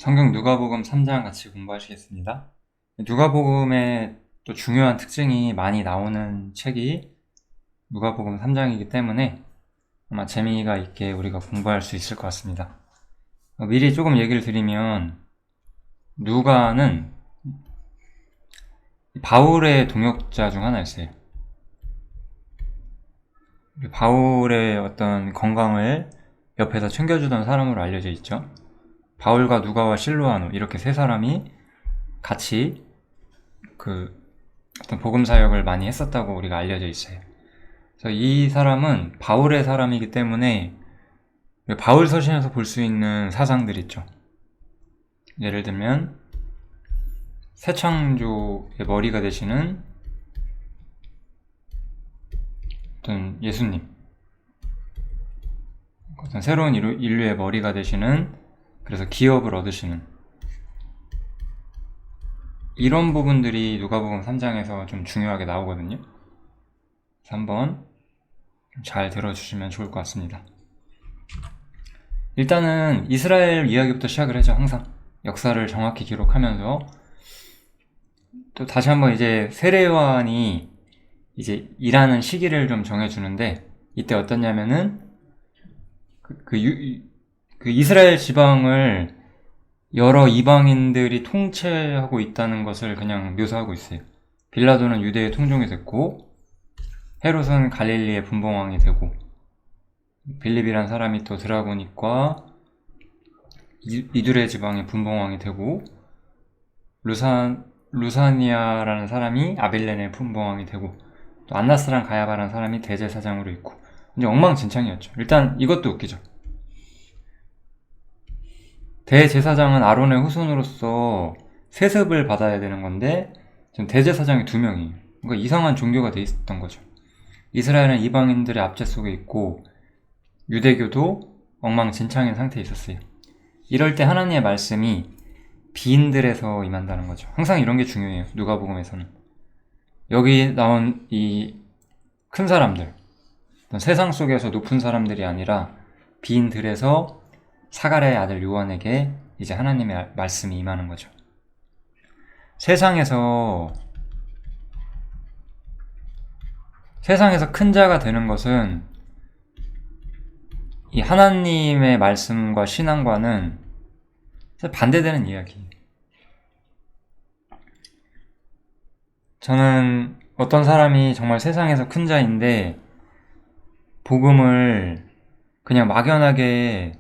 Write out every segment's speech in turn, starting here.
성경 누가복음 3장 같이 공부하시겠습니다. 누가복음의 또 중요한 특징이 많이 나오는 책이 누가복음 3장이기 때문에 아마 재미가 있게 우리가 공부할 수 있을 것 같습니다. 미리 조금 얘기를 드리면 누가는 바울의 동역자 중 하나였어요. 바울의 어떤 건강을 옆에서 챙겨주던 사람으로 알려져 있죠. 바울과 누가와 실로아노 이렇게 세 사람이 같이 어떤 복음 사역을 많이 했었다고 우리가 알려져 있어요. 그래서 이 사람은 바울의 사람이기 때문에 바울 서신에서 볼 수 있는 사상들 있죠. 예를 들면 새창조의 머리가 되시는 어떤 예수님, 어떤 새로운 인류의 머리가 되시는, 그래서 기업을 얻으시는 이런 부분들이 누가복음 3장에서 좀 중요하게 나오거든요. 그래서 한번 잘 들어주시면 좋을 것 같습니다. 일단은 이스라엘 이야기부터 시작을 하죠. 항상 역사를 정확히 기록하면서 또 다시 한번 이제 세례요한이 이제 일하는 시기를 좀 정해주는데, 이때 어떠냐면은 이스라엘 지방을 여러 이방인들이 통치하고 있다는 것을 그냥 묘사하고 있어요. 빌라도는 유대의 통종이 됐고, 헤롯은 갈릴리의 분봉왕이 되고, 빌립이란 사람이 또 드라고닉과 이두레 지방의 분봉왕이 되고, 루사니아라는 사람이 아빌렌의 분봉왕이 되고, 또 안나스란 가야바라는 사람이 대제사장으로 있고, 이제 엉망진창이었죠. 일단 이것도 웃기죠. 대제사장은 아론의 후손으로서 세습을 받아야 되는 건데 지금 대제사장이 2명이에요. 그러니까 이상한 종교가 돼 있었던 거죠. 이스라엘은 이방인들의 압제 속에 있고 유대교도 엉망진창인 상태에 있었어요. 이럴 때 하나님의 말씀이 비인들에서 임한다는 거죠. 항상 이런 게 중요해요. 누가복음에서는. 여기 나온 이 큰 사람들, 세상 속에서 높은 사람들이 아니라 비인들에서 사가랴의 아들 요한에게 이제 하나님의 말씀이 임하는 거죠. 세상에서 큰 자가 되는 것은 이 하나님의 말씀과 신앙과는 반대되는 이야기예요. 저는 어떤 사람이 정말 세상에서 큰 자인데 복음을 그냥 막연하게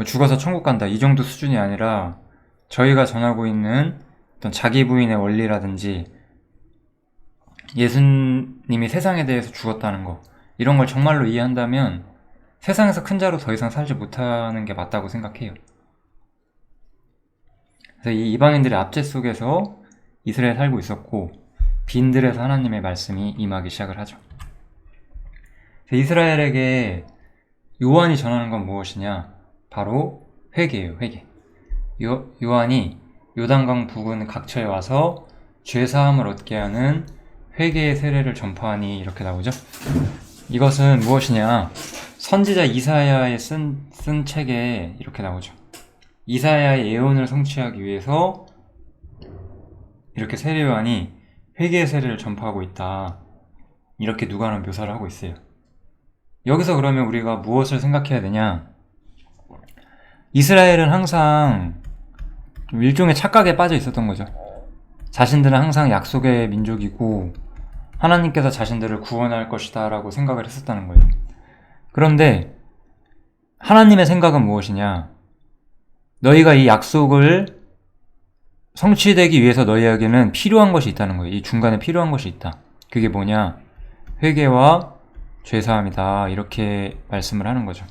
죽어서 천국 간다 이 정도 수준이 아니라 저희가 전하고 있는 어떤 자기 부인의 원리라든지 예수님이 세상에 대해서 죽었다는 거, 이런 걸 정말로 이해한다면 세상에서 큰 자로 더 이상 살지 못하는 게 맞다고 생각해요. 그래서 이 이방인들의 압제 속에서 이스라엘에 살고 있었고 빈들에서 하나님의 말씀이 임하기 시작을 하죠. 이스라엘에게 요한이 전하는 건 무엇이냐? 바로 회개예요. 회개. 요한이 요단강 부근 각처에 와서 죄사함을 얻게 하는 회개의 세례를 전파하니, 이렇게 나오죠. 이것은 무엇이냐? 선지자 이사야의 쓴 책에 이렇게 나오죠. 이사야의 예언을 성취하기 위해서 이렇게 세례 요한이 회개의 세례를 전파하고 있다, 이렇게 누가는 묘사를 하고 있어요. 여기서 그러면 우리가 무엇을 생각해야 되냐? 이스라엘은 항상 일종의 착각에 빠져 있었던 거죠. 자신들은 항상 약속의 민족이고 하나님께서 자신들을 구원할 것이다 라고 생각을 했었다는 거예요. 그런데 하나님의 생각은 무엇이냐? 너희가 이 약속을 성취되기 위해서 너희에게는 필요한 것이 있다는 거예요. 이 중간에 필요한 것이 있다. 그게 뭐냐? 회개와 죄사함이다, 이렇게 말씀을 하는 거죠.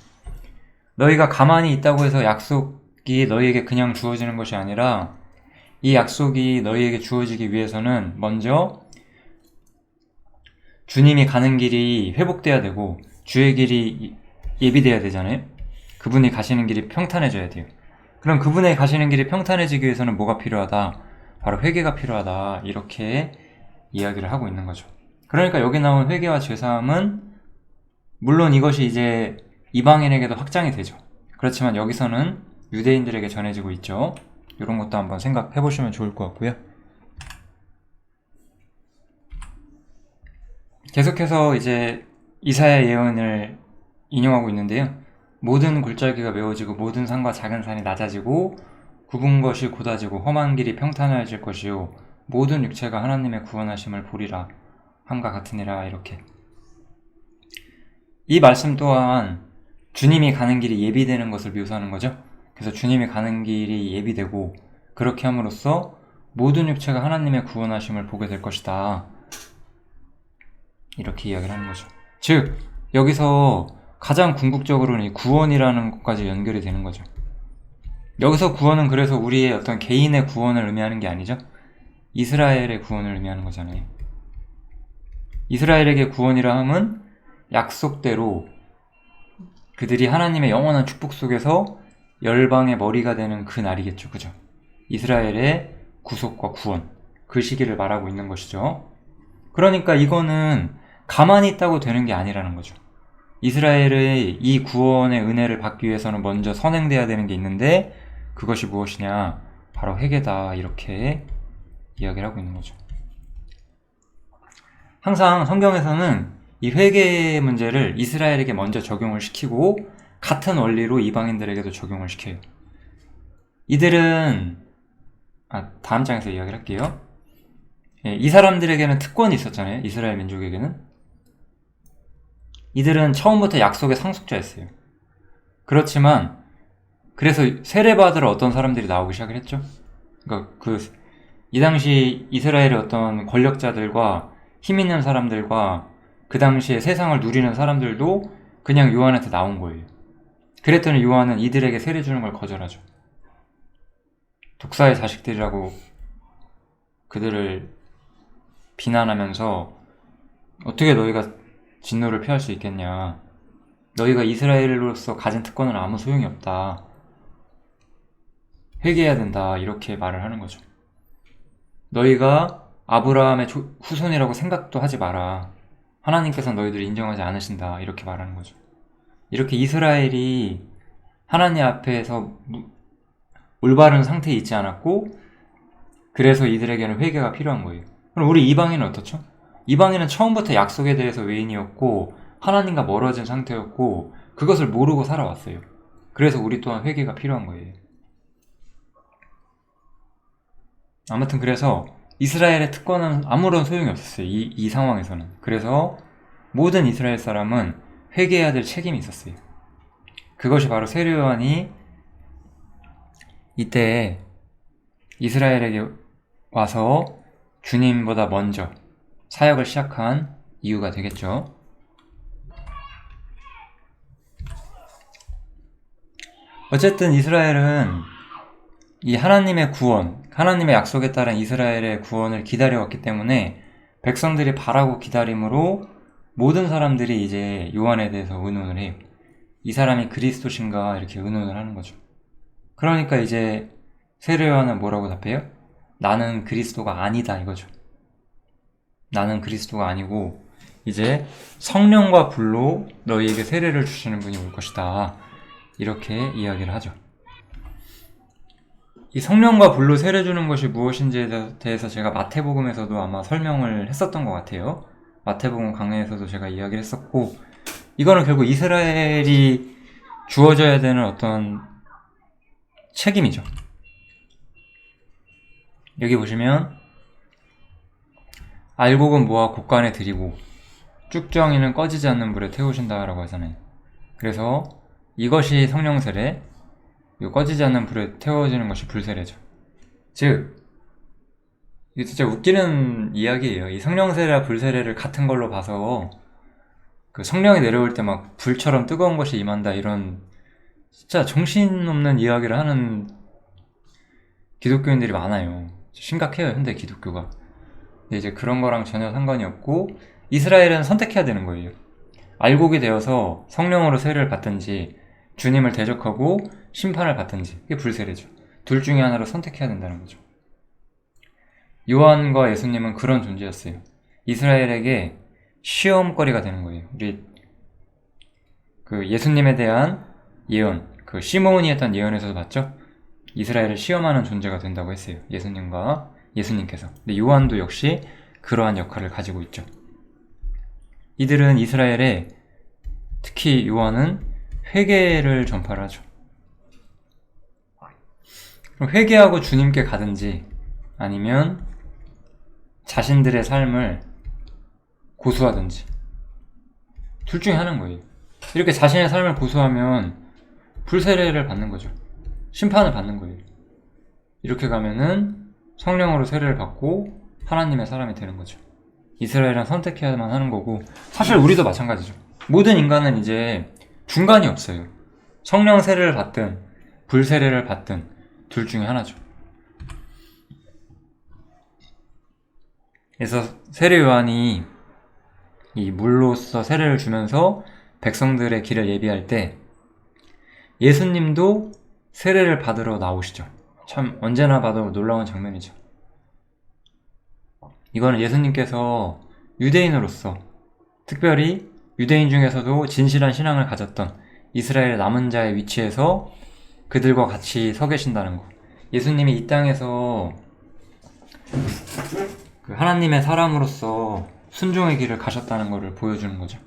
너희가 가만히 있다고 해서 약속이 너희에게 그냥 주어지는 것이 아니라 이 약속이 너희에게 주어지기 위해서는 먼저 주님이 가는 길이 회복돼야 되고 주의 길이 예비돼야 되잖아요. 그분이 가시는 길이 평탄해져야 돼요. 그럼 그분의 가시는 길이 평탄해지기 위해서는 뭐가 필요하다? 바로 회개가 필요하다, 이렇게 이야기를 하고 있는 거죠. 그러니까 여기 나온 회개와 죄사함은 물론 이것이 이제 이방인에게도 확장이 되죠. 그렇지만 여기서는 유대인들에게 전해지고 있죠. 이런 것도 한번 생각해 보시면 좋을 것 같고요. 계속해서 이제 이사야 예언을 인용하고 있는데요. 모든 골짜기가 메워지고 모든 산과 작은 산이 낮아지고 굽은 것이 곧아지고 험한 길이 평탄해질 것이요 모든 육체가 하나님의 구원하심을 보리라 함과 같으니라. 이렇게 이 말씀 또한 주님이 가는 길이 예비되는 것을 묘사하는 거죠. 그래서 주님이 가는 길이 예비되고 그렇게 함으로써 모든 육체가 하나님의 구원하심을 보게 될 것이다. 이렇게 이야기를 하는 거죠. 즉 여기서 가장 궁극적으로는 이 구원이라는 것까지 연결이 되는 거죠. 여기서 구원은 그래서 우리의 어떤 개인의 구원을 의미하는 게 아니죠. 이스라엘의 구원을 의미하는 거잖아요. 이스라엘에게 구원이라 함은 약속대로 그들이 하나님의 영원한 축복 속에서 열방의 머리가 되는 그 날이겠죠. 그죠? 이스라엘의 구속과 구원, 그 시기를 말하고 있는 것이죠. 그러니까 이거는 가만히 있다고 되는 게 아니라는 거죠. 이스라엘의 이 구원의 은혜를 받기 위해서는 먼저 선행돼야 되는 게 있는데 그것이 무엇이냐? 바로 회개다. 이렇게 이야기를 하고 있는 거죠. 항상 성경에서는 이 회개의 문제를 이스라엘에게 먼저 적용을 시키고 같은 원리로 이방인들에게도 적용을 시켜요. 이들은 다음 장에서 이야기를 할게요. 이 사람들에게는 특권이 있었잖아요. 이스라엘 민족에게는. 이들은 처음부터 약속의 상속자였어요. 그렇지만 그래서 세례받으러 어떤 사람들이 나오기 시작을 했죠. 그러니까 이 당시 이스라엘의 어떤 권력자들과 힘 있는 사람들과 그 당시에 세상을 누리는 사람들도 그냥 요한한테 나온 거예요. 그랬더니 요한은 이들에게 세례 주는 걸 거절하죠. 독사의 자식들이라고 그들을 비난하면서 어떻게 너희가 진노를 피할 수 있겠냐. 너희가 이스라엘로서 가진 특권은 아무 소용이 없다. 회개해야 된다. 이렇게 말을 하는 거죠. 너희가 아브라함의 후손이라고 생각도 하지 마라. 하나님께서 너희들을 인정하지 않으신다. 이렇게 말하는 거죠. 이렇게 이스라엘이 하나님 앞에서 올바른 상태에 있지 않았고 그래서 이들에게는 회개가 필요한 거예요. 그럼 우리 이방인은 어떻죠? 이방인은 처음부터 약속에 대해서 외인이었고 하나님과 멀어진 상태였고 그것을 모르고 살아왔어요. 그래서 우리 또한 회개가 필요한 거예요. 아무튼 그래서 이스라엘의 특권은 아무런 소용이 없었어요. 이 상황에서는. 그래서 모든 이스라엘 사람은 회개해야 될 책임이 있었어요. 그것이 바로 세례 요한이 이때 이스라엘에게 와서 주님보다 먼저 사역을 시작한 이유가 되겠죠. 어쨌든 이스라엘은 이 하나님의 구원, 하나님의 약속에 따른 이스라엘의 구원을 기다려왔기 때문에 백성들이 바라고 기다림으로 모든 사람들이 이제 요한에 대해서 의논을 해요. 이 사람이 그리스도신가 이렇게 의논을 하는 거죠. 그러니까 이제 세례 요한은 뭐라고 답해요? 나는 그리스도가 아니다 이거죠. 나는 그리스도가 아니고 이제 성령과 불로 너희에게 세례를 주시는 분이 올 것이다. 이렇게 이야기를 하죠. 이 성령과 불로 세례 주는 것이 무엇인지에 대해서 제가 마태복음에서도 아마 설명을 했었던 것 같아요. 마태복음 강해에서도 제가 이야기를 했었고 이거는 결국 이스라엘이 주어져야 되는 어떤 책임이죠. 여기 보시면 알곡은 모아 곡간에 들이고 쭉정이는 꺼지지 않는 불에 태우신다라고 하잖아요. 그래서 이것이 성령 세례, 꺼지지 않는 불에 태워지는 것이 불세례죠. 즉 이게 진짜 웃기는 이야기예요. 이 성령 세례와 불세례를 같은 걸로 봐서 그 성령이 내려올 때 막 불처럼 뜨거운 것이 임한다 이런 진짜 정신없는 이야기를 하는 기독교인들이 많아요. 심각해요, 현대 기독교가. 근데 이제 그런 거랑 전혀 상관이 없고 이스라엘은 선택해야 되는 거예요. 알곡이 되어서 성령으로 세례를 받든지 주님을 대적하고 심판을 받든지 이게 불세례죠. 둘 중에 하나로 선택해야 된다는 거죠. 요한과 예수님은 그런 존재였어요. 이스라엘에게 시험거리가 되는 거예요. 우리 그 예수님에 대한 예언, 그 시므온이 했던 예언에서도 봤죠? 이스라엘을 시험하는 존재가 된다고 했어요. 예수님께서. 근데 요한도 역시 그러한 역할을 가지고 있죠. 이들은 이스라엘에, 특히 요한은 회개를 전파를 하죠. 그럼 회개하고 주님께 가든지 아니면 자신들의 삶을 고수하든지 둘 중에 하나인 거예요. 이렇게 자신의 삶을 고수하면 불세례를 받는 거죠. 심판을 받는 거예요. 이렇게 가면은 성령으로 세례를 받고 하나님의 사람이 되는 거죠. 이스라엘은 선택해야만 하는 거고, 사실 우리도 마찬가지죠. 모든 인간은 이제 중간이 없어요. 성령 세례를 받든 불세례를 받든 둘 중에 하나죠. 그래서 세례 요한이 이 물로써 세례를 주면서 백성들의 길을 예비할 때 예수님도 세례를 받으러 나오시죠. 참 언제나 봐도 놀라운 장면이죠. 이거는 예수님께서 유대인으로서, 특별히 유대인 중에서도 진실한 신앙을 가졌던 이스라엘 남은 자의 위치에서 그들과 같이 서 계신다는 거. 예수님이 이 땅에서 하나님의 사람으로서 순종의 길을 가셨다는 것을 보여주는 거죠.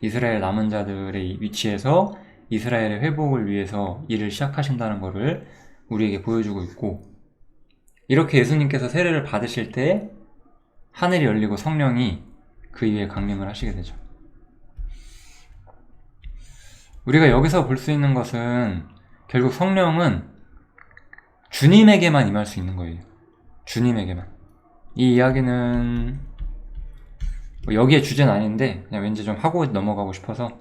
이스라엘 남은 자들의 위치에서 이스라엘의 회복을 위해서 일을 시작하신다는 것을 우리에게 보여주고 있고, 이렇게 예수님께서 세례를 받으실 때 하늘이 열리고 성령이 그 위에 강림을 하시게 되죠. 우리가 여기서 볼 수 있는 것은 결국 성령은 주님에게만 임할 수 있는 거예요. 주님에게만. 이 이야기는 여기에 주제는 아닌데 그냥 왠지 좀 하고 넘어가고 싶어서,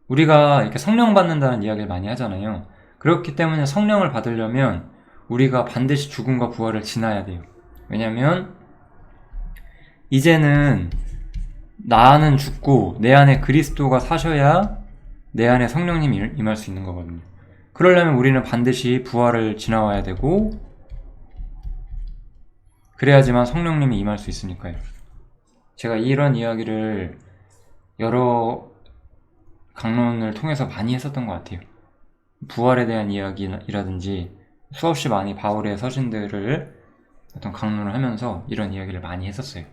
우리가 이렇게 성령 받는다는 이야기를 많이 하잖아요. 그렇기 때문에 성령을 받으려면 우리가 반드시 죽음과 부활을 지나야 돼요. 왜냐면 이제는 나는 죽고 내 안에 그리스도가 사셔야 내 안에 성령님이 임할 수 있는 거거든요. 그러려면 우리는 반드시 부활을 지나와야 되고, 그래야지만 성령님이 임할 수 있으니까요. 제가 이런 이야기를 여러 강론을 통해서 많이 했었던 것 같아요. 부활에 대한 이야기라든지 수없이 많이 바울의 서신들을 어떤 강론을 하면서 이런 이야기를 많이 했었어요.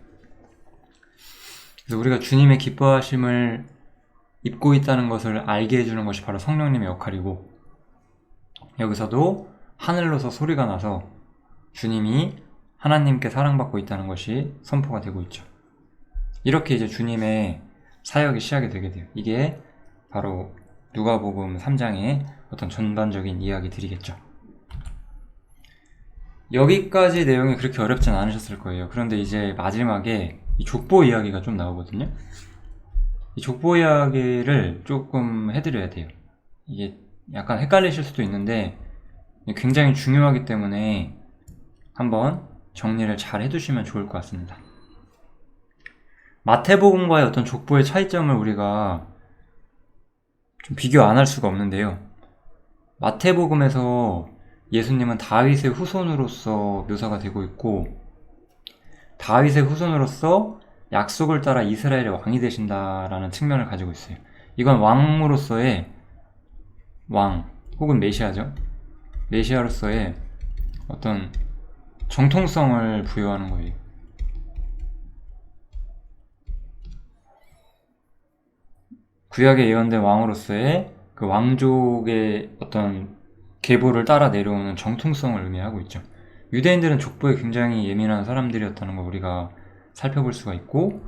그래서 우리가 주님의 기뻐하심을 입고 있다는 것을 알게 해주는 것이 바로 성령님의 역할이고, 여기서도 하늘로서 소리가 나서 주님이 하나님께 사랑받고 있다는 것이 선포가 되고 있죠. 이렇게 이제 주님의 사역이 시작이 되게 돼요. 이게 바로 누가복음 3장의 어떤 전반적인 이야기들이겠죠. 여기까지 내용이 그렇게 어렵진 않으셨을 거예요. 그런데 이제 마지막에 이 족보 이야기가 좀 나오거든요. 이 족보 이야기를 조금 해드려야 돼요. 이게 약간 헷갈리실 수도 있는데 굉장히 중요하기 때문에 한번 정리를 잘 해두시면 좋을 것 같습니다. 마태복음과의 어떤 족보의 차이점을 우리가 좀 비교 안 할 수가 없는데요. 마태복음에서 예수님은 다윗의 후손으로서 묘사가 되고 있고, 다윗의 후손으로서 약속을 따라 이스라엘의 왕이 되신다라는 측면을 가지고 있어요. 이건 왕으로서의 왕 혹은 메시아죠. 메시아로서의 어떤 정통성을 부여하는 거예요. 구약에 예언된 왕으로서의 그 왕족의 어떤 계보를 따라 내려오는 정통성을 의미하고 있죠. 유대인들은 족보에 굉장히 예민한 사람들이었다는 걸 우리가 살펴볼 수가 있고,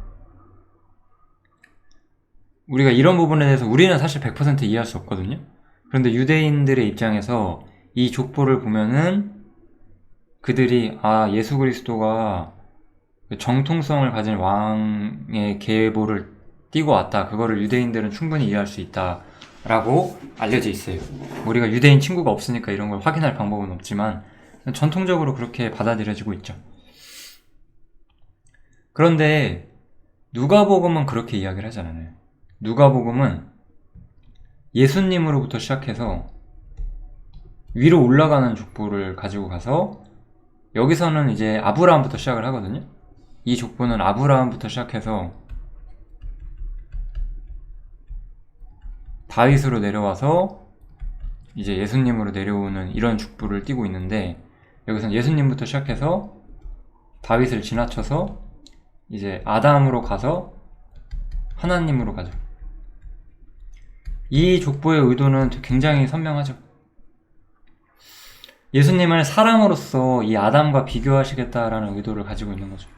우리가 이런 부분에 대해서 우리는 사실 100% 이해할 수 없거든요. 그런데 유대인들의 입장에서 이 족보를 보면은 그들이 예수 그리스도가 정통성을 가진 왕의 계보를 띄고 왔다, 그거를 유대인들은 충분히 이해할 수 있다 라고 알려져 있어요. 우리가 유대인 친구가 없으니까 이런 걸 확인할 방법은 없지만 전통적으로 그렇게 받아들여지고 있죠. 그런데 누가복음은 그렇게 이야기를 하지 않아요. 누가복음은 예수님으로부터 시작해서 위로 올라가는 족보를 가지고 가서, 여기서는 이제 아브라함부터 시작을 하거든요. 이 족보는 아브라함부터 시작해서 다윗으로 내려와서 이제 예수님으로 내려오는 이런 족보를 띠고 있는데, 여기서는 예수님부터 시작해서 다윗을 지나쳐서 이제 아담으로 가서 하나님으로 가죠. 이 족보의 의도는 굉장히 선명하죠. 예수님을 사람으로서 이 아담과 비교하시겠다라는 의도를 가지고 있는 거죠.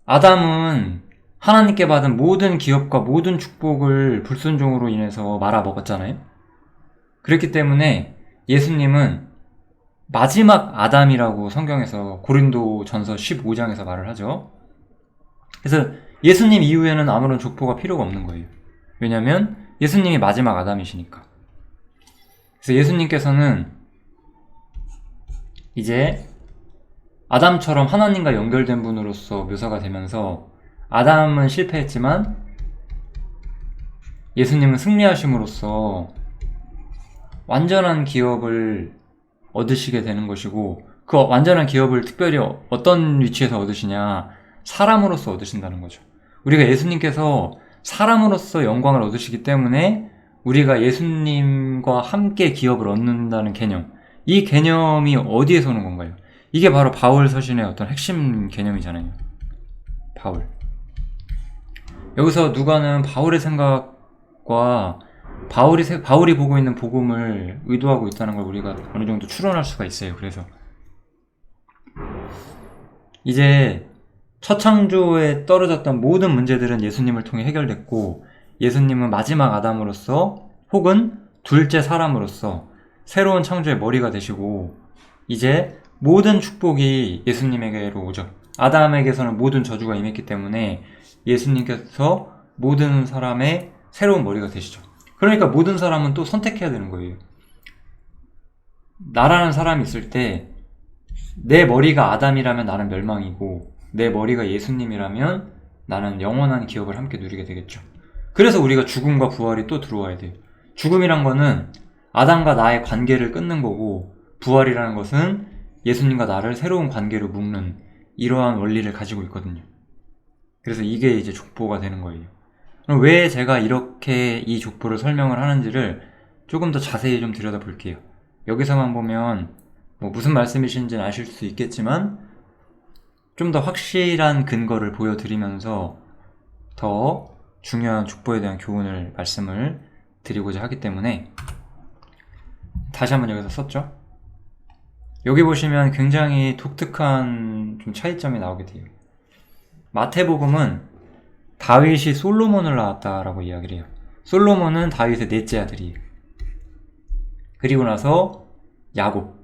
아담은 하나님께 받은 모든 기업과 모든 축복을 불순종으로 인해서 말아먹었잖아요. 그렇기 때문에 예수님은 마지막 아담이라고 성경에서 고린도전서 15장에서 말을 하죠. 그래서 예수님 이후에는 아무런 족보가 필요가 없는 거예요. 왜냐하면 예수님이 마지막 아담이시니까. 그래서 예수님께서는 이제 아담처럼 하나님과 연결된 분으로서 묘사가 되면서, 아담은 실패했지만 예수님은 승리하심으로써 완전한 기업을 얻으시게 되는 것이고, 그 완전한 기업을 특별히 어떤 위치에서 얻으시냐, 사람으로서 얻으신다는 거죠. 우리가 예수님께서 사람으로서 영광을 얻으시기 때문에 우리가 예수님과 함께 기업을 얻는다는 개념, 이 개념이 어디에서 오는 건가요? 이게 바로 바울 서신의 어떤 핵심 개념이잖아요. 바울. 여기서 누가는 바울의 생각과 바울이 보고 있는 복음을 의도하고 있다는 걸 우리가 어느 정도 추론할 수가 있어요. 그래서 이제 첫 창조에 떨어졌던 모든 문제들은 예수님을 통해 해결됐고, 예수님은 마지막 아담으로서 혹은 둘째 사람으로서 새로운 창조의 머리가 되시고, 이제 모든 축복이 예수님에게로 오죠. 아담에게서는 모든 저주가 임했기 때문에 예수님께서 모든 사람의 새로운 머리가 되시죠. 그러니까 모든 사람은 또 선택해야 되는 거예요. 나라는 사람이 있을 때 내 머리가 아담이라면 나는 멸망이고, 내 머리가 예수님이라면 나는 영원한 기업을 함께 누리게 되겠죠. 그래서 우리가 죽음과 부활이 또 들어와야 돼요. 죽음이란 거는 아담과 나의 관계를 끊는 거고, 부활이라는 것은 예수님과 나를 새로운 관계로 묶는 이러한 원리를 가지고 있거든요. 그래서 이게 이제 족보가 되는 거예요. 그럼 왜 제가 이렇게 이 족보를 설명을 하는지를 조금 더 자세히 좀 들여다볼게요. 여기서만 보면 무슨 말씀이신지는 아실 수 있겠지만, 좀 더 확실한 근거를 보여드리면서 더 중요한 족보에 대한 교훈을 말씀을 드리고자 하기 때문에 다시 한번 여기서 썼죠. 여기 보시면 굉장히 독특한 좀 차이점이 나오게 돼요. 마태복음은 다윗이 솔로몬을 낳았다라고 이야기를 해요. 솔로몬은 다윗의 넷째 아들이에요. 그리고 나서 야곱,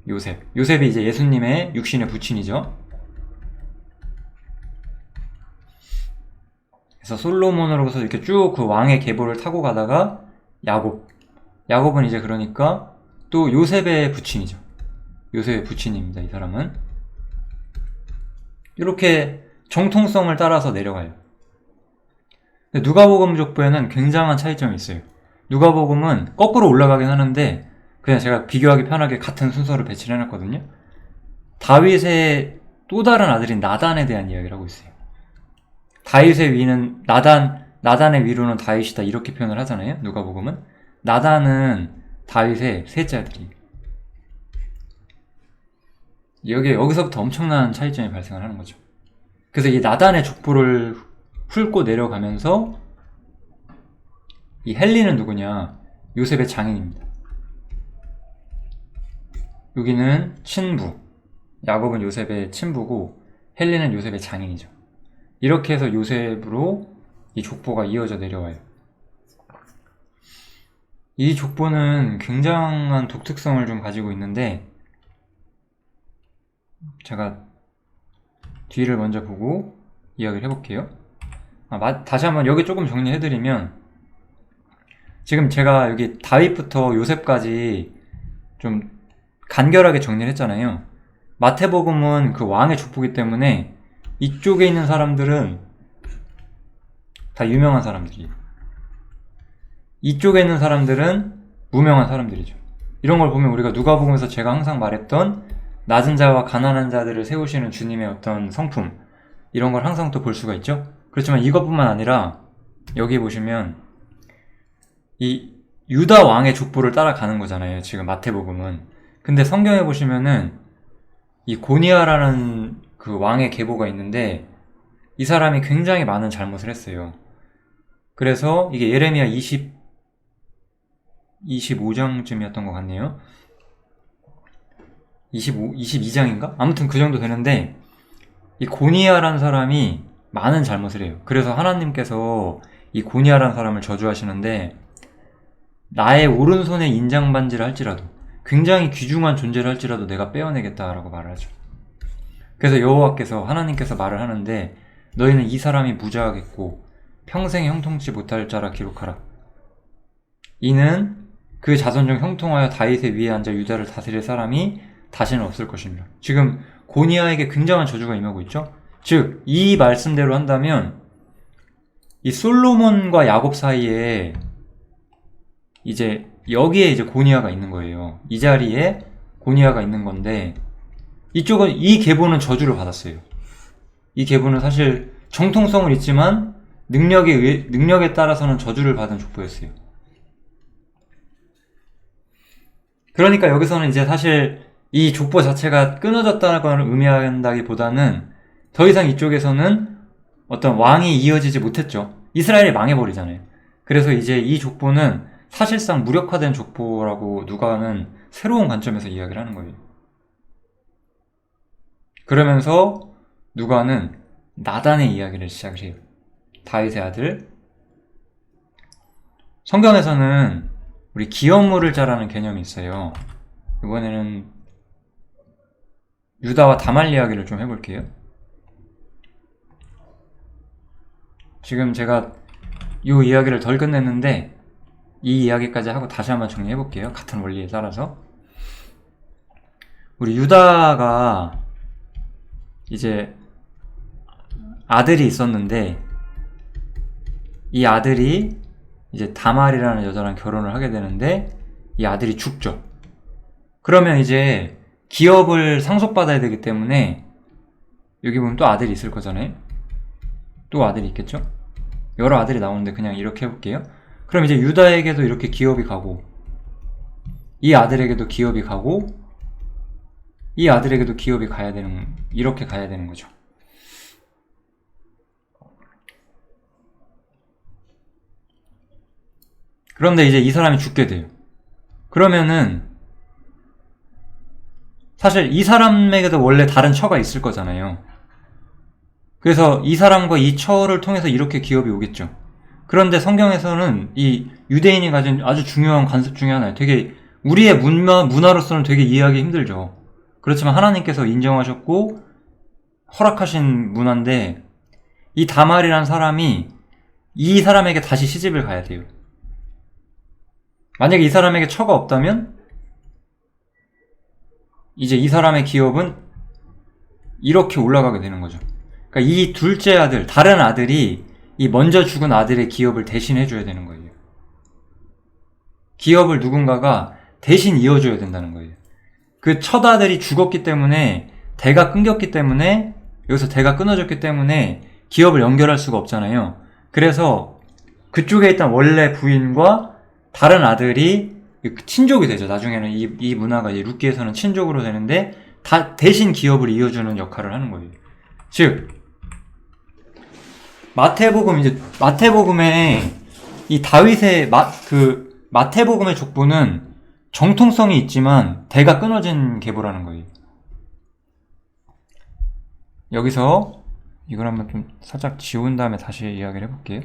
요셉이 이제 예수님의 육신의 부친이죠. 그래서 솔로몬으로부터 이렇게 쭉 그 왕의 계보를 타고 가다가 야곱은 이제 그러니까 또 요셉의 부친이죠. 요셉의 부친입니다. 이 사람은 이렇게 정통성을 따라서 내려가요. 누가복음 족보에는 굉장한 차이점이 있어요. 누가복음은 거꾸로 올라가긴 하는데 그냥 제가 비교하기 편하게 같은 순서를 배치를 해놨거든요. 다윗의 또 다른 아들인 나단에 대한 이야기를 하고 있어요. 다윗의 위는 나단의 위로는 다윗이다, 이렇게 표현을 하잖아요. 누가복음은 나단은 다윗의 셋째 아들이에요. 여기서부터 엄청난 차이점이 발생을 하는 거죠. 그래서 이 나단의 족보를 훑고 내려가면서 이 헬리는 누구냐? 요셉의 장인입니다. 여기는 친부, 야곱은 요셉의 친부고 헬리는 요셉의 장인이죠. 이렇게 해서 요셉으로 이 족보가 이어져 내려와요. 이 족보는 굉장한 독특성을 좀 가지고 있는데, 제가 뒤를 먼저 보고 이야기를 해볼게요. 다시 한번 여기 조금 정리해드리면, 지금 제가 여기 다윗부터 요셉까지 좀 간결하게 정리를 했잖아요. 마태복음은 그 왕의 족보이기 때문에 이쪽에 있는 사람들은 다 유명한 사람들이에요. 이쪽에 있는 사람들은 무명한 사람들이죠. 이런 걸 보면 우리가 누가복음에서 제가 항상 말했던 낮은 자와 가난한 자들을 세우시는 주님의 어떤 성품, 이런 걸 항상 또 볼 수가 있죠. 그렇지만 이것뿐만 아니라 여기 보시면 이 유다 왕의 족보를 따라가는 거잖아요. 지금 마태복음은. 근데 성경에 보시면은 이 고니아라는 그 왕의 계보가 있는데 이 사람이 굉장히 많은 잘못을 했어요. 그래서 이게 예레미야 25장쯤이었던 것 같네요. 22장인가? 아무튼 그 정도 되는데 이 고니아라는 사람이 많은 잘못을 해요. 그래서 하나님께서 이 고니아라는 사람을 저주하시는데 나의 오른손에 인장반지를 할지라도 굉장히 귀중한 존재를 할지라도 내가 빼어내겠다라고 말을 하죠. 그래서 여호와께서 하나님께서 말을 하는데 너희는 이 사람이 무자하겠고 평생 형통치 못할 자라 기록하라. 이는 그 자손 중 형통하여 다윗의 위에 앉아 유다를 다스릴 사람이 다시는 없을 것입니다. 지금 고니아에게 굉장한 저주가 임하고 있죠. 즉 이 말씀대로 한다면 이 솔로몬과 야곱 사이에 이제 여기에 이제 고니아가 있는 거예요. 이 자리에 고니아가 있는 건데 이쪽은 이 계보는 저주를 받았어요. 이 계보는 사실 정통성은 있지만 능력에 따라서는 저주를 받은 족보였어요. 그러니까 여기서는 이제 사실 이 족보 자체가 끊어졌다는 걸 의미한다기보다는 더 이상 이쪽에서는 어떤 왕이 이어지지 못했죠. 이스라엘이 망해버리잖아요. 그래서 이제 이 족보는 사실상 무력화된 족보라고 누가는 새로운 관점에서 이야기를 하는 거예요. 그러면서 누가는 나단의 이야기를 시작을 해요. 다윗의 아들. 성경에서는 우리 기업물을 자라는 개념이 있어요. 이번에는 유다와 다말 이야기를 좀 해볼게요. 지금 제가 이 이야기를 덜 끝냈는데 이 이야기까지 하고 다시 한번 정리해볼게요. 같은 원리에 따라서. 우리 유다가 이제 아들이 있었는데 이 아들이 이제 다말이라는 여자랑 결혼을 하게 되는데 이 아들이 죽죠. 그러면 이제 기업을 상속받아야 되기 때문에 여기 보면 또 아들이 있을 거잖아요. 또 아들이 있겠죠. 여러 아들이 나오는데 그냥 이렇게 해볼게요. 그럼 이제 유다에게도 이렇게 기업이 가고 이 아들에게도 기업이 가고 이 아들에게도 기업이 가야 되는, 이렇게 가야 되는 거죠. 그런데 이제 이 사람이 죽게 돼요. 그러면은 사실 이 사람에게도 원래 다른 처가 있을 거잖아요. 그래서 이 사람과 이 처를 통해서 이렇게 기업이 오겠죠. 그런데 성경에서는 이 유대인이 가진 아주 중요한 관습 중에 하나예요. 되게 우리의 문화로서는 되게 이해하기 힘들죠. 그렇지만 하나님께서 인정하셨고 허락하신 문화인데 이 다말이라는 사람이 이 사람에게 다시 시집을 가야 돼요. 만약에 이 사람에게 처가 없다면 이제 이 사람의 기업은 이렇게 올라가게 되는 거죠. 그러니까 이 둘째 아들, 다른 아들이 이 먼저 죽은 아들의 기업을 대신 해줘야 되는 거예요. 기업을 누군가가 대신 이어줘야 된다는 거예요. 그 첫 아들이 죽었기 때문에 대가 끊겼기 때문에 여기서 대가 끊어졌기 때문에 기업을 연결할 수가 없잖아요. 그래서 그쪽에 있던 원래 부인과 다른 아들이 친족이 되죠. 나중에는 이 문화가 이제 룻기에서는 친족으로 되는데 다 대신 기업을 이어주는 역할을 하는 거예요. 즉 마태복음에 이 다윗의 마태복음의 족보는 정통성이 있지만 대가 끊어진 계보라는 거예요. 여기서 이걸 한번 좀 살짝 지운 다음에 다시 이야기를 해볼게요.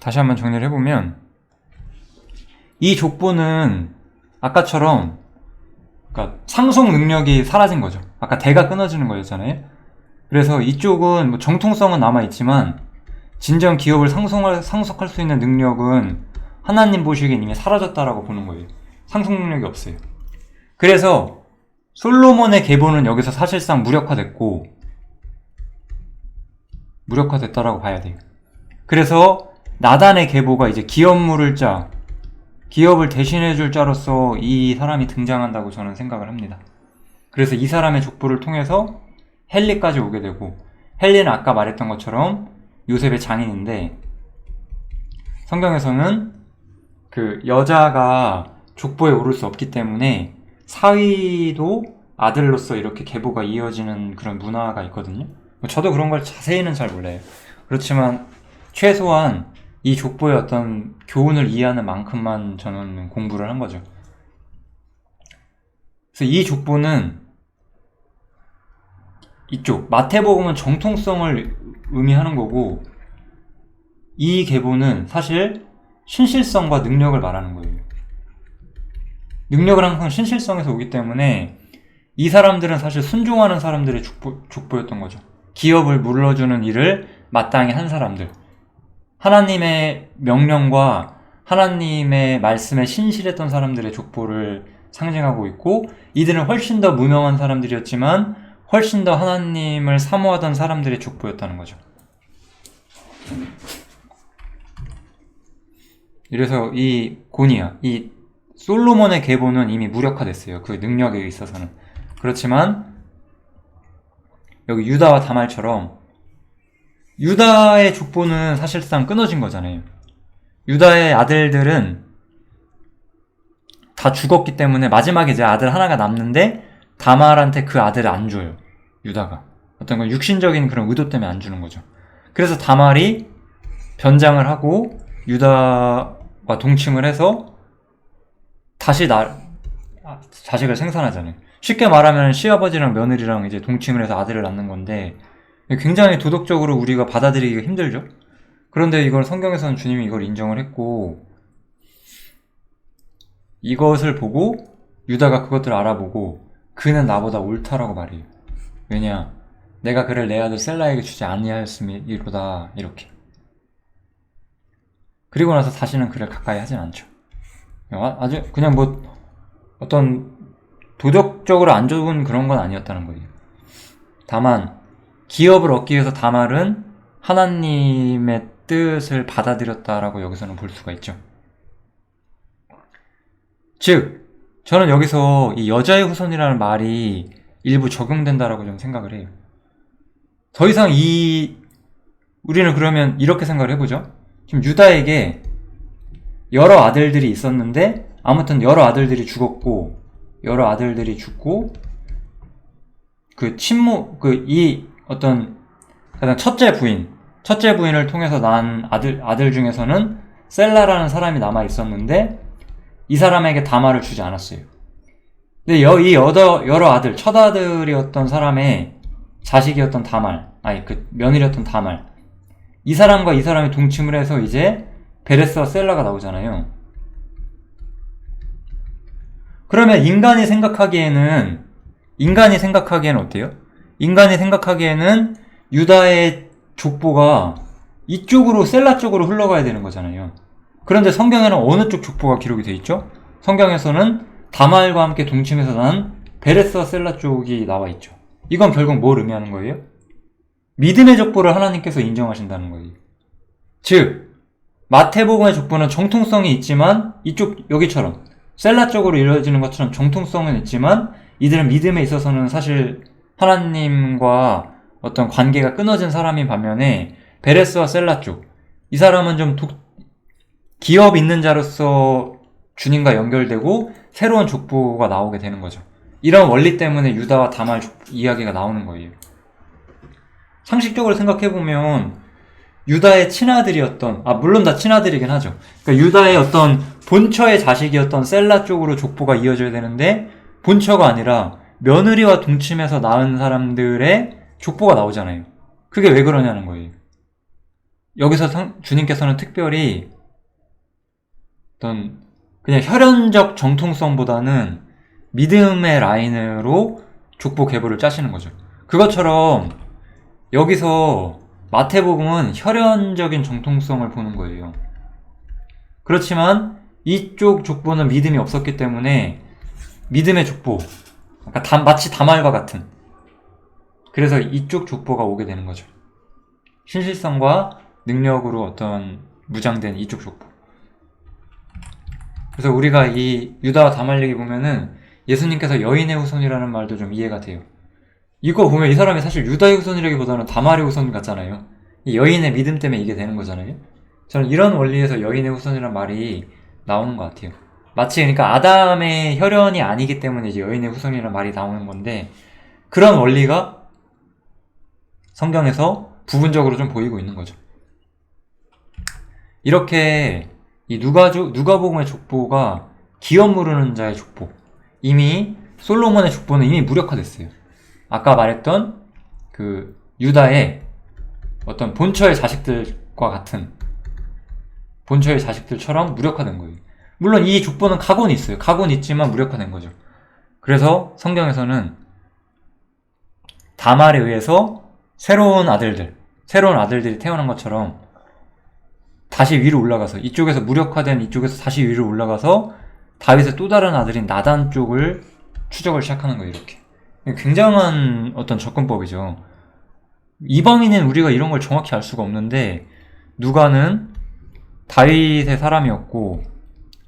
다시 한번 정리를 해보면 이 족보는 아까처럼 그러니까 상속 능력이 사라진 거죠. 아까 대가 끊어지는 거였잖아요. 그래서 이쪽은 뭐 정통성은 남아있지만 진정 기업을 상속할 수 있는 능력은 하나님 보시기엔 이미 사라졌다라고 보는 거예요. 상속 능력이 없어요. 그래서 솔로몬의 계보는 여기서 사실상 무력화됐다라고 봐야 돼요. 그래서 나단의 계보가 이제 기업물을 짜, 기업을 대신해줄 자로서 이 사람이 등장한다고 저는 생각을 합니다. 그래서 이 사람의 족보를 통해서 헨리까지 오게 되고, 헨리는 아까 말했던 것처럼 요셉의 장인인데, 성경에서는 그 여자가 족보에 오를 수 없기 때문에 사위도 아들로서 이렇게 계보가 이어지는 그런 문화가 있거든요. 저도 그런 걸 자세히는 잘 몰라요. 그렇지만 최소한 이 족보의 어떤 교훈을 이해하는 만큼만 저는 공부를 한 거죠. 그래서 이 족보는 이쪽 마태복음은 정통성을 의미하는 거고, 이 계보는 사실 신실성과 능력을 말하는 거예요. 능력은 항상 신실성에서 오기 때문에 이 사람들은 사실 순종하는 사람들의 족보였던 거죠. 기업을 물러주는 일을 마땅히 한 사람들, 하나님의 명령과 하나님의 말씀에 신실했던 사람들의 족보를 상징하고 있고, 이들은 훨씬 더 무명한 사람들이었지만 훨씬 더 하나님을 사모하던 사람들의 족보였다는 거죠. 이래서 이 고니야, 이 솔로몬의 계보는 이미 무력화됐어요. 그 능력에 있어서는. 그렇지만 여기 유다와 다말처럼 유다의 족보는 사실상 끊어진 거잖아요. 유다의 아들들은 다 죽었기 때문에 마지막에 이제 아들 하나가 남는데 다말한테 그 아들을 안 줘요. 유다가. 어떤 건 육신적인 그런 의도 때문에 안 주는 거죠. 그래서 다말이 변장을 하고 유다와 동침을 해서 다시 자식을 생산하잖아요. 쉽게 말하면 시아버지랑 며느리랑 이제 동침을 해서 아들을 낳는 건데, 굉장히 도덕적으로 우리가 받아들이기가 힘들죠. 그런데 이걸 성경에서는 주님이 이걸 인정을 했고, 이것을 보고 유다가 그것들을 알아보고 그는 나보다 옳다라고 말해요. 왜냐? 내가 그를 내 아들 셀라에게 주지 아니하였음이로다. 이렇게. 그리고 나서 다시는 그를 가까이 하진 않죠. 아주 그냥 뭐 어떤 도덕적으로 안 좋은 그런 건 아니었다는 거예요. 다만 기업을 얻기 위해서 다말은 하나님의 뜻을 받아들였다라고 여기서는 볼 수가 있죠. 즉, 저는 여기서 이 여자의 후손이라는 말이 일부 적용된다라고 좀 생각을 해요. 더 이상 우리는 그러면 이렇게 생각을 해보죠. 지금 유다에게 여러 아들들이 있었는데, 아무튼 여러 아들들이 죽었고, 여러 아들들이 죽고, 이 어떤 가장 첫째 부인을 통해서 낳은 아들 중에서는 셀라라는 사람이 남아 있었는데, 이 사람에게 다말을 주지 않았어요. 근데 이 여러 아들, 첫 아들이었던 사람의 자식이었던 다말, 며느리였던 다말, 이 사람과 이 사람이 동침을 해서 이제 베레스와 셀라가 나오잖아요. 그러면 인간이 생각하기에는 어때요? 인간이 생각하기에는 유다의 족보가 이쪽으로 셀라 쪽으로 흘러가야 되는 거잖아요. 그런데 성경에는 어느 쪽 족보가 기록이 돼 있죠? 성경에서는 다말과 함께 동침해서 난 베레스와 셀라 쪽이 나와 있죠. 이건 결국 뭘 의미하는 거예요? 믿음의 족보를 하나님께서 인정하신다는 거예요. 즉, 마태복음의 족보는 정통성이 있지만 여기처럼 셀라 쪽으로 이루어지는 것처럼 정통성은 있지만 이들은 믿음에 있어서는 사실 하나님과 어떤 관계가 끊어진 사람인 반면에 베레스와 셀라 쪽, 이 사람은 좀 기업 있는 자로서 주님과 연결되고 새로운 족보가 나오게 되는 거죠. 이런 원리 때문에 유다와 다말 이야기가 나오는 거예요. 상식적으로 생각해보면 유다의 친아들이었던, 물론 다 친아들이긴 하죠. 그러니까 유다의 어떤 본처의 자식이었던 셀라 쪽으로 족보가 이어져야 되는데 본처가 아니라 며느리와 동침해서 낳은 사람들의 족보가 나오잖아요. 그게 왜 그러냐는 거예요. 여기서 주님께서는 특별히 어떤 그냥 혈연적 정통성보다는 믿음의 라인으로 족보 계보를 짜시는 거죠. 그것처럼 여기서 마태복음은 혈연적인 정통성을 보는 거예요. 그렇지만 이쪽 족보는 믿음이 없었기 때문에 믿음의 족보, 그러니까 마치 다말과 같은, 그래서 이쪽 족보가 오게 되는 거죠. 신실성과 능력으로 어떤 무장된 이쪽 족보. 그래서 우리가 이 유다와 다말렉이 보면은 예수님께서 여인의 후손이라는 말도 좀 이해가 돼요. 이거 보면 이 사람이 사실 유다의 후손이라기보다는 다말의 후손 같잖아요. 이 여인의 믿음 때문에 이게 되는 거잖아요. 저는 이런 원리에서 여인의 후손이라는 말이 나오는 것 같아요. 마치 그러니까 아담의 혈연이 아니기 때문에 이제 여인의 후손이라는 말이 나오는 건데, 그런 원리가 성경에서 부분적으로 좀 보이고 있는 거죠. 이렇게 이 누가복음의 족보가 기업 무르는 자의 족보, 이미 솔로몬의 족보는 이미 무력화됐어요. 아까 말했던 그 유다의 어떤 본처의 자식들과 같은, 본처의 자식들처럼 무력화된 거예요. 물론 이 족보는 각오는 있어요. 각오는 있지만 무력화된 거죠. 그래서 성경에서는 다말에 의해서 새로운 아들들이 태어난 것처럼 다시 위로 올라가서, 이쪽에서 무력화된 이쪽에서 다시 위로 올라가서 다윗의 또 다른 아들인 나단 쪽을 추적을 시작하는 거예요. 이렇게 굉장한 어떤 접근법이죠. 이방인은 우리가 이런 걸 정확히 알 수가 없는데, 누가는 다윗의 사람이었고,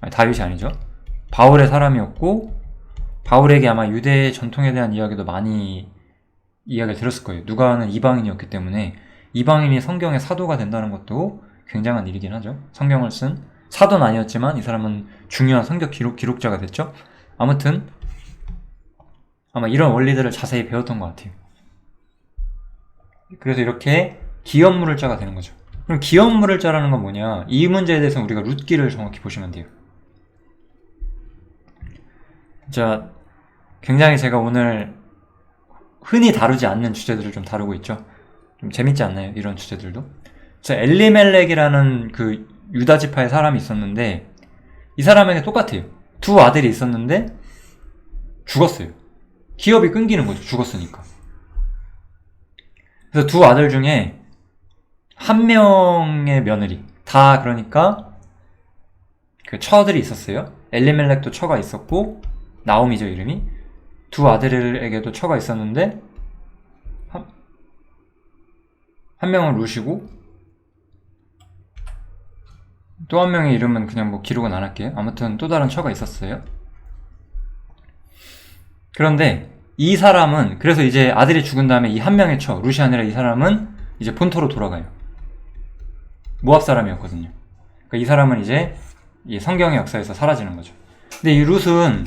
아니 다윗이 아니죠, 바울의 사람이었고, 바울에게 아마 유대 전통에 대한 이야기도 많이 이야기를 들었을 거예요. 누가는 이방인이었기 때문에 이방인이 성경의 사도가 된다는 것도 굉장한 일이긴 하죠. 성경을 쓴 사도는 아니었지만 이 사람은 중요한 성경 기록자가 됐죠. 아무튼 아마 이런 원리들을 자세히 배웠던 것 같아요. 그래서 이렇게 기업물을 자가 되는 거죠. 그럼 기업물을 자라는 건 뭐냐? 이 문제에 대해서는 우리가 룻기를 정확히 보시면 돼요. 자, 굉장히 제가 오늘 흔히 다루지 않는 주제들을 좀 다루고 있죠. 좀 재밌지 않나요? 이런 주제들도. 자, 엘리멜렉이라는 그 유다 지파의 사람이 있었는데, 이 사람에게 똑같아요. 두 아들이 있었는데 죽었어요. 기업이 끊기는 거죠. 죽었으니까. 그래서 두 아들 중에 한 명의 며느리, 다 그러니까 그 처들이 있었어요. 엘리멜렉도 처가 있었고, 나옴이죠, 이름이. 두 아들에게도 처가 있었는데 한 명은 룻이고 또 한 명의 이름은 그냥 뭐 기록은 안 할게요. 아무튼 또 다른 처가 있었어요. 그런데 이 사람은, 그래서 이제 아들이 죽은 다음에 이 한 명의 처, 룻이 아니라 이 사람은 이제 본토로 돌아가요. 모압 사람이었거든요. 그러니까 이 사람은 이제 이 성경의 역사에서 사라지는 거죠. 근데 이 룻은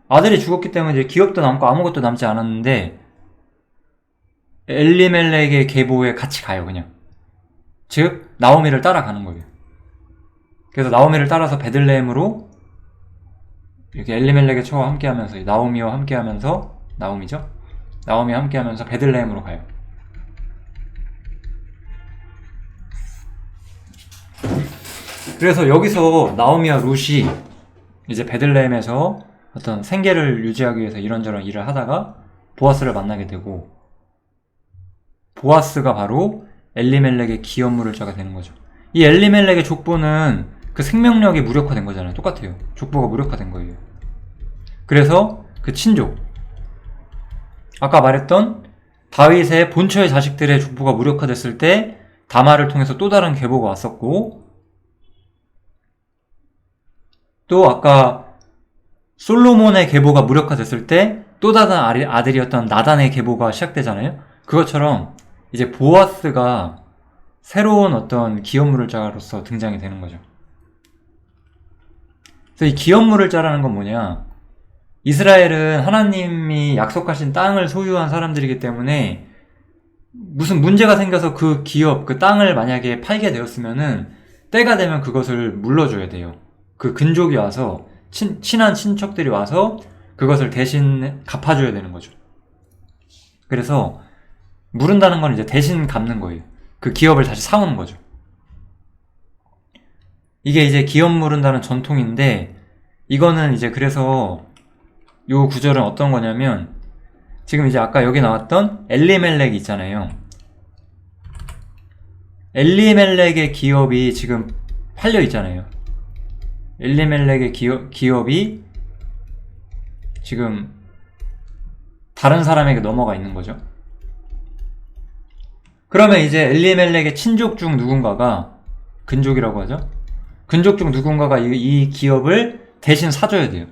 아들이 죽었기 때문에 이제 기업도 남고 아무것도 남지 않았는데 엘리멜렉의 계보에 같이 가요, 그냥. 즉 나오미를 따라가는 거예요. 그래서 나오미를 따라서 베들레헴으로 이렇게 엘리멜렉의 처와 함께하면서, 나오미와 함께하면서, 나오미죠? 나오미와 함께하면서 베들레헴으로 가요. 그래서 여기서 나오미와 룻이 이제 베들레헴에서 어떤 생계를 유지하기 위해서 이런저런 일을 하다가 보아스를 만나게 되고, 보아스가 바로 엘리멜렉의 기업물을 자가 되는 거죠. 이 엘리멜렉의 족보는 그 생명력이 무력화된 거잖아요. 똑같아요. 족보가 무력화된 거예요. 그래서 그 친족, 아까 말했던 다윗의 본처의 자식들의 족보가 무력화됐을 때 다말을 통해서 또 다른 계보가 왔었고, 또 아까 솔로몬의 계보가 무력화됐을 때 또 다른 아들이었던 나단의 계보가 시작되잖아요. 그것처럼 이제 보아스가 새로운 어떤 기업물을 자로서 등장이 되는 거죠. 그래서 이 기업물을 자라는 건 뭐냐? 이스라엘은 하나님이 약속하신 땅을 소유한 사람들이기 때문에 무슨 문제가 생겨서 그 기업, 그 땅을 만약에 팔게 되었으면은 때가 되면 그것을 물러줘야 돼요. 그 근족이 와서, 친한 친척들이 와서 그것을 대신 갚아줘야 되는 거죠. 그래서 물은다는 건 이제 대신 갚는 거예요. 그 기업을 다시 사오는 거죠. 이게 이제 기업 물은다는 전통인데, 이거는 이제 그래서 요 구절은 어떤 거냐면, 지금 이제 아까 여기 나왔던 엘리멜렉이 있잖아요. 엘리멜렉의 기업이 지금 팔려 있잖아요. 엘리멜렉의 기업이 지금 다른 사람에게 넘어가 있는 거죠. 그러면 이제 엘리멜렉의 친족 중 누군가가, 근족이라고 하죠. 근족 중 누군가가 이 기업을 대신 사줘야 돼요.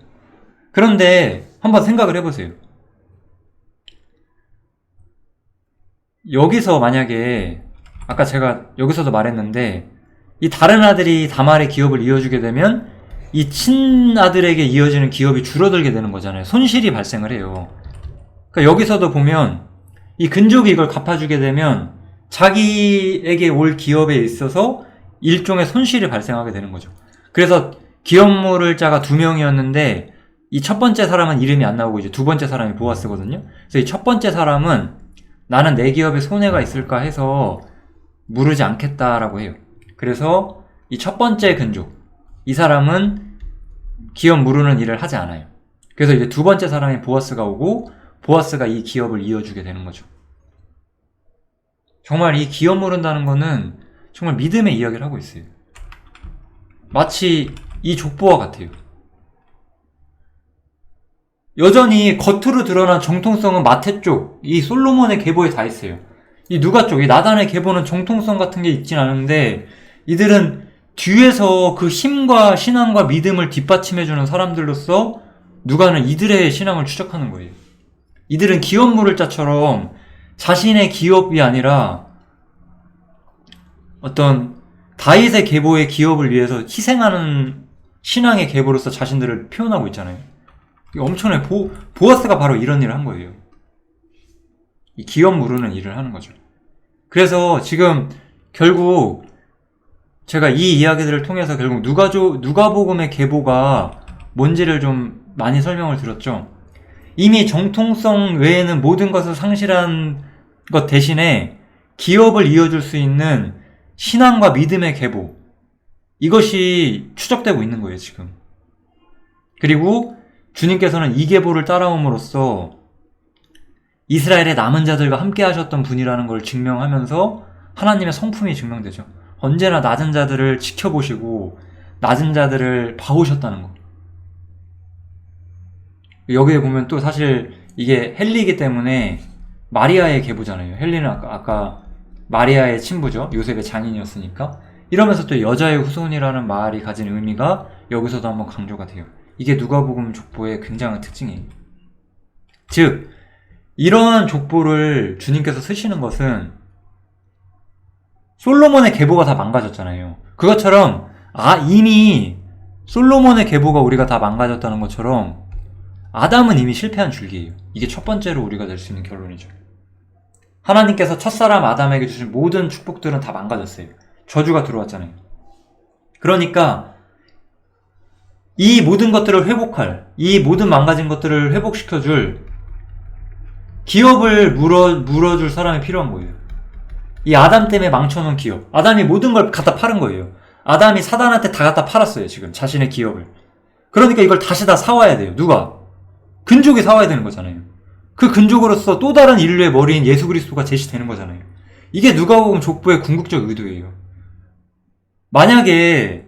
그런데 한번 생각을 해보세요. 여기서 만약에 아까 제가 여기서도 말했는데 이 다른 아들이 다말의 기업을 이어주게 되면 이 친아들에게 이어지는 기업이 줄어들게 되는 거잖아요. 손실이 발생을 해요. 그러니까 여기서도 보면 이 근족이 이걸 갚아주게 되면 자기에게 올 기업에 있어서 일종의 손실이 발생하게 되는 거죠. 그래서 기업 물을 자가 2명이었는데 이 첫 번째 사람은 이름이 안 나오고 이제 두 번째 사람이 보아스거든요. 그래서 이 첫 번째 사람은 나는 내 기업에 손해가 있을까 해서 물으지 않겠다라고 해요. 그래서 이 첫 번째 근족, 이 사람은 기업 무르는 일을 하지 않아요. 그래서 이제 두 번째 사람이 보아스가 오고 보아스가 이 기업을 이어주게 되는 거죠. 정말 이 기업 무른다는 거는 정말 믿음의 이야기를 하고 있어요. 마치 이 족보와 같아요. 여전히 겉으로 드러난 정통성은 마태 쪽, 이 솔로몬의 계보에 다 있어요. 이 누가 쪽, 이 나단의 계보는 정통성 같은 게 있진 않은데 이들은 뒤에서 그 힘과 신앙과 믿음을 뒷받침해주는 사람들로서 누가는 이들의 신앙을 추적하는 거예요. 이들은 기업 물을 자처럼 자신의 기업이 아니라 어떤 다윗의 계보의 기업을 위해서 희생하는 신앙의 계보로서 자신들을 표현하고 있잖아요. 엄청나게 보아스가 바로 이런 일을 한 거예요. 이 기업 무르는 일을 하는 거죠. 그래서 지금 결국 제가 이 이야기들을 통해서 결국 누가복음의 계보가 뭔지를 좀 많이 설명을 드렸죠. 이미 정통성 외에는 모든 것을 상실한 것 대신에 기업을 이어줄 수 있는 신앙과 믿음의 계보, 이것이 추적되고 있는 거예요, 지금. 그리고 주님께서는 이 계보를 따라옴으로써 이스라엘의 남은 자들과 함께 하셨던 분이라는 걸 증명하면서 하나님의 성품이 증명되죠. 언제나 낮은 자들을 지켜보시고 낮은 자들을 봐오셨다는 거. 여기에 보면 또 사실 이게 헨리이기 때문에 마리아의 계보잖아요. 헨리는 아까 마리아의 친부죠. 요셉의 장인이었으니까. 이러면서 또 여자의 후손이라는 말이 가진 의미가 여기서도 한번 강조가 돼요. 이게 누가복음 족보의 굉장한 특징이에요. 즉 이러한 족보를 주님께서 쓰시는 것은 솔로몬의 계보가 다 망가졌잖아요. 그것처럼 이미 솔로몬의 계보가 우리가 다 망가졌다는 것처럼 아담은 이미 실패한 줄기예요. 이게 첫 번째로 우리가 낼 수 있는 결론이죠. 하나님께서 첫사람 아담에게 주신 모든 축복들은 다 망가졌어요. 저주가 들어왔잖아요. 그러니까 이 모든 것들을 회복할, 이 모든 망가진 것들을 회복시켜줄 기업을 물어줄 사람이 필요한 거예요. 이 아담 때문에 망쳐놓은 기업. 아담이 모든 걸 갖다 파는 거예요. 아담이 사단한테 다 갖다 팔았어요, 지금. 자신의 기업을. 그러니까 이걸 다시 다 사와야 돼요. 누가? 근족이 사와야 되는 거잖아요. 그 근족으로서 또 다른 인류의 머리인 예수 그리스도가 제시되는 거잖아요. 이게 누가복음 족보의 궁극적 의도예요. 만약에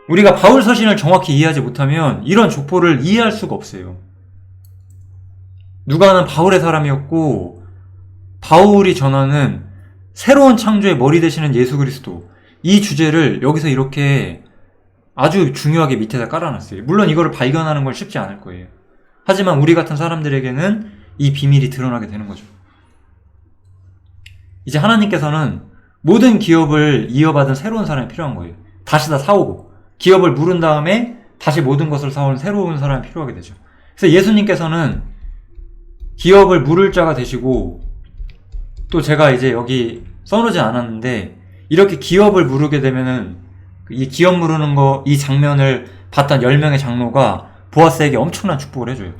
우리가 바울 서신을 정확히 이해하지 못하면 이런 족보를 이해할 수가 없어요. 누가는 바울의 사람이었고 바울이 전하는 새로운 창조의 머리 되시는 예수 그리스도, 이 주제를 여기서 이렇게 아주 중요하게 밑에다 깔아놨어요. 물론 이거를 발견하는 건 쉽지 않을 거예요. 하지만 우리 같은 사람들에게는 이 비밀이 드러나게 되는 거죠. 이제 하나님께서는 모든 기업을 이어받은 새로운 사람이 필요한 거예요. 다시 다 사오고 기업을 물은 다음에 다시 모든 것을 사오는 새로운 사람이 필요하게 되죠. 그래서 예수님께서는 기업을 물을 자가 되시고, 또 제가 이제 여기 써놓지 않았는데 이렇게 기업을 물으게 되면은 이 기업 물으는 거, 이 장면을 봤던 10명의 장로가 보아스에게 엄청난 축복을 해줘요.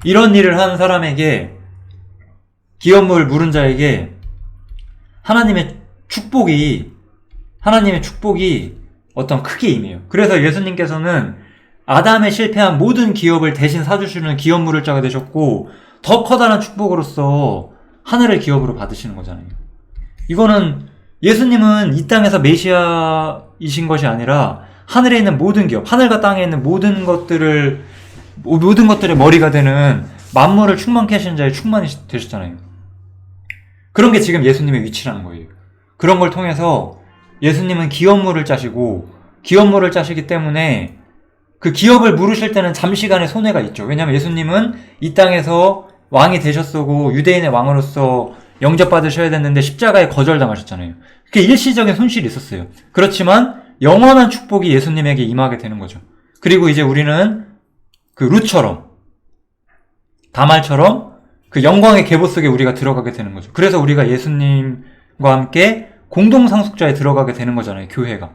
이런 일을 한 사람에게, 기업을 물은 자에게 하나님의 축복이 어떤 크게 임해요. 그래서 예수님께서는 아담의 실패한 모든 기업을 대신 사주시는 기업 물을 자가 되셨고, 더 커다란 축복으로서 하늘을 기업으로 받으시는 거잖아요. 이거는 예수님은 이 땅에서 메시아이신 것이 아니라 하늘에 있는 모든 기업, 하늘과 땅에 있는 모든 것들의 머리가 되는 만물을 충만케 하시는 자의 충만이 되셨잖아요. 그런 게 지금 예수님의 위치라는 거예요. 그런 걸 통해서 예수님은 기업물을 짜시고, 기업물을 짜시기 때문에 그 기업을 물으실 때는 잠시간의 손해가 있죠. 왜냐하면 예수님은 이 땅에서 왕이 되셨고 유대인의 왕으로서 영접받으셔야 됐는데 십자가에 거절당하셨잖아요. 그게 일시적인 손실이 있었어요. 그렇지만 영원한 축복이 예수님에게 임하게 되는 거죠. 그리고 이제 우리는 그 룻처럼, 다말처럼 그 영광의 계보 속에 우리가 들어가게 되는 거죠. 그래서 우리가 예수님과 함께 공동상속자에 들어가게 되는 거잖아요. 교회가.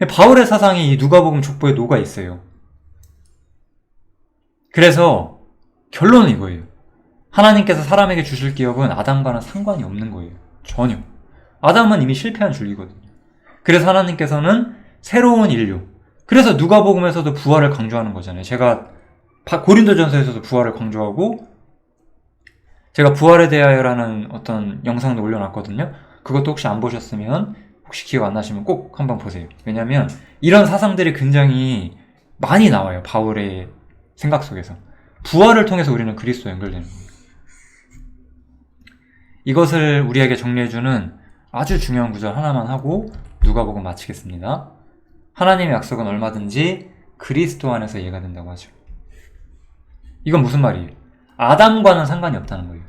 바울의 사상이 이 누가복음 족보에 녹아 있어요. 그래서 결론은 이거예요. 하나님께서 사람에게 주실 기업은 아담과는 상관이 없는 거예요. 전혀. 아담은 이미 실패한 줄기거든요. 그래서 하나님께서는 새로운 인류. 그래서 누가복음에서도 부활을 강조하는 거잖아요. 제가 고린도전서에서도 부활을 강조하고 제가 부활에 대하여라는 어떤 영상도 올려놨거든요. 그것도 혹시 안 보셨으면 혹시 기억 안 나시면 꼭 한번 보세요. 왜냐면 이런 사상들이 굉장히 많이 나와요. 바울의 생각 속에서. 부활을 통해서 우리는 그리스도와 연결되는 거예요. 이것을 우리에게 정리해주는 아주 중요한 구절 하나만 하고 누가복음 마치겠습니다. 하나님의 약속은 얼마든지 그리스도 안에서 이해가 된다고 하죠. 이건 무슨 말이에요? 아담과는 상관이 없다는 거예요.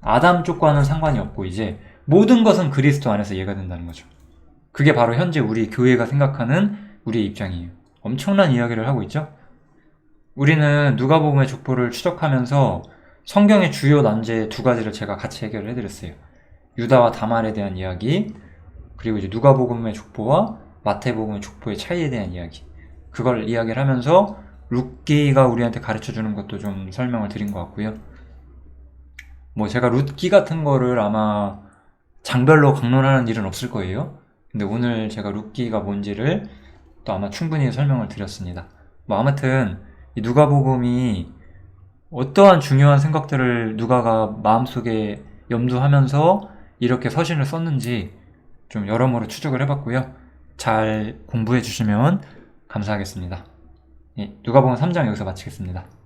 아담 쪽과는 상관이 없고 이제 모든 것은 그리스도 안에서 이해가 된다는 거죠. 그게 바로 현재 우리 교회가 생각하는 우리의 입장이에요. 엄청난 이야기를 하고 있죠? 우리는 누가복음의 족보를 추적하면서 성경의 주요 난제 두 가지를 제가 같이 해결을 해드렸어요. 유다와 다말에 대한 이야기, 그리고 이제 누가복음의 족보와 마태복음의 족보의 차이에 대한 이야기. 그걸 이야기를 하면서 룻기가 우리한테 가르쳐주는 것도 좀 설명을 드린 것 같고요. 뭐 제가 룻기 같은 거를 아마 장별로 강론하는 일은 없을 거예요. 근데 오늘 제가 룻기가 뭔지를 또 아마 충분히 설명을 드렸습니다. 뭐 아무튼 이 누가복음이 어떠한 중요한 생각들을 누가가 마음속에 염두하면서 이렇게 서신을 썼는지 좀 여러모로 추적을 해봤고요. 잘 공부해 주시면 감사하겠습니다. 누가복음 3장 여기서 마치겠습니다.